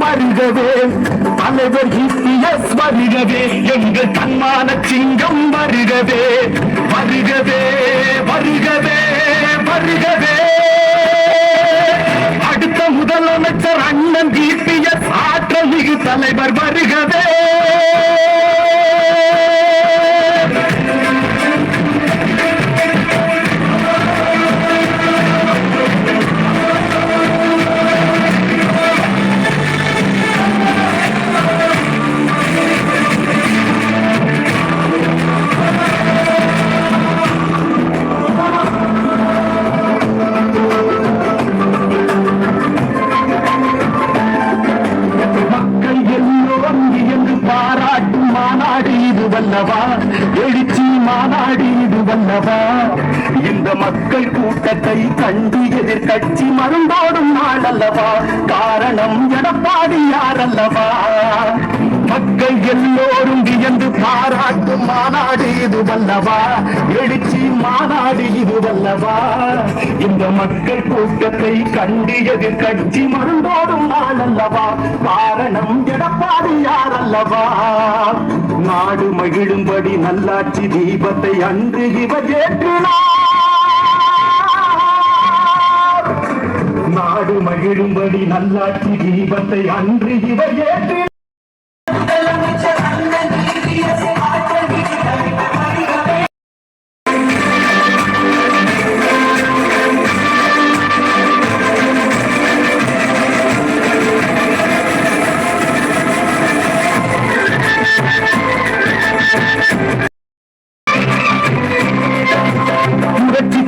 வருகவே, தலைவர் இபிஎஸ் வருகவே, எங்கள் தன்மான சிங்கம் வருகவே, வருகவே வருகவே வருகவே. அடுத்த முதலமைச்சர் அண்ணன் இபிஎஸ் ஆற்றல் மிகு தலைவர் வருகவே. எழுச்சி மாநாடு இது வல்லவா, இந்த மக்கள் கூட்டத்தை கண்டு எதிர்கட்சி மருந்தோடும் நாள் அல்லவா, காரணம் எடப்பாடி யார் அல்லவா. மக்கள் எல்லோரும் வியந்து பாராட்டும் மாநாடு இது வல்லவா, எழுச்சி மாநாடு இது வல்லவா, இந்த மக்கள் கூட்டத்தை கண்டு எதிர்கட்சி மருந்தோடும் நாள் அல்லவா, காரணம் எடப்பாடி யார் அல்லவா. நாடு மகிழும்படி நல்லாட்சி தீபத்தை அன்று இவர் ஏற்றினார், நாடு மகிழும்படி நல்லாட்சி தீபத்தை அன்று இவர் ஏற்றினார்.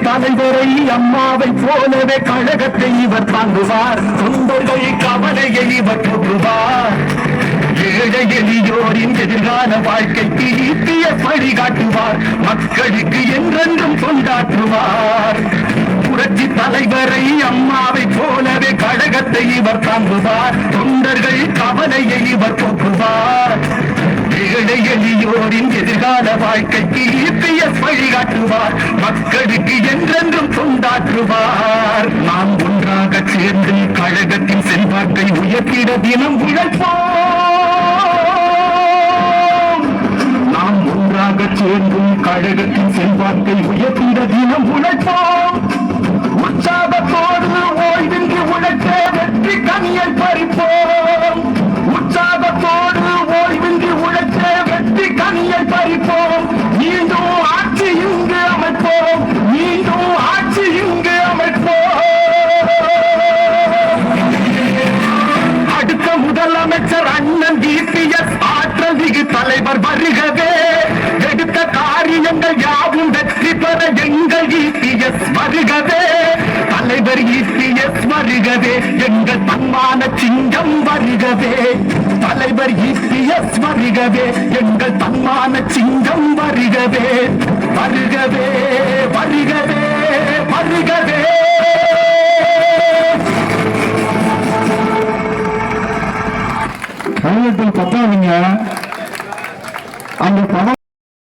தலைவரை அம்மாவை போலவே கழகத்தை இவர் தாங்குவார், தொண்டர்கள் கவலையை இவர் போற்றுவார், ஏழை எளியோரின் எதிர்கால வாழ்க்கைக்கு ஈட்டிய வழிகாட்டுவார், மக்களுக்கு என்றென்றும் கொண்டாற்றுவார். புரட்சி தலைவரை அம்மாவை போலவே கழகத்தை இவர் தாங்குவார், தொண்டர்கள் கவலையை இவர் போற்றுவார், ஏழை எளியோரின் எதிர்கால வாழ்க்கைக்கு இபிஎஸ் வழிகாட்டுவார், மக்களுக்கு என்றென்றும் கொண்டாற்றுவார். நாம் ஒன்றாக சேர்ந்து கழகத்தின் செல்வாக்கை உயர்த்திட தினம் உழைப்போம், நாம் ஒன்றாக சேர்ந்து கழகத்தின் செல்வாக்கை உயர்த்திட தினம் உழைப்போம். உற்சாகத்தோடு ஓய்வின்றி உழைக்க வெற்றி கனியை பறிப்போம், உற்சாகத்தோடு ஓய்வின்றி உழைக்க வெற்றி கனியை பறிப்போம். மீண்டும் ஆட்சி இங்கு அமைப்போம், மீண்டும் ஆட்சி இங்கு அமைப்போம். அடுத்த முதலமைச்சர் அண்ணன் இபிஎஸ் ஆற்றல் மிகு தலைவர் வருகவே, எடுத்த காரியங்கள் யாவும் வெற்றி பெற எங்கள் இபிஎஸ் வருகவே, தலைவர் இபிஎஸ் வருகவே, எங்கள் தன்மான சிங்கம் வருகவே, தலைவர் இபிஎஸ் வருகவே, எங்கள் தன்மான சிங்கம் வருகவே, வருகவே வருகவே வருகவே. கழகத்தில் பத்தாதீங்க, அந்த பணம்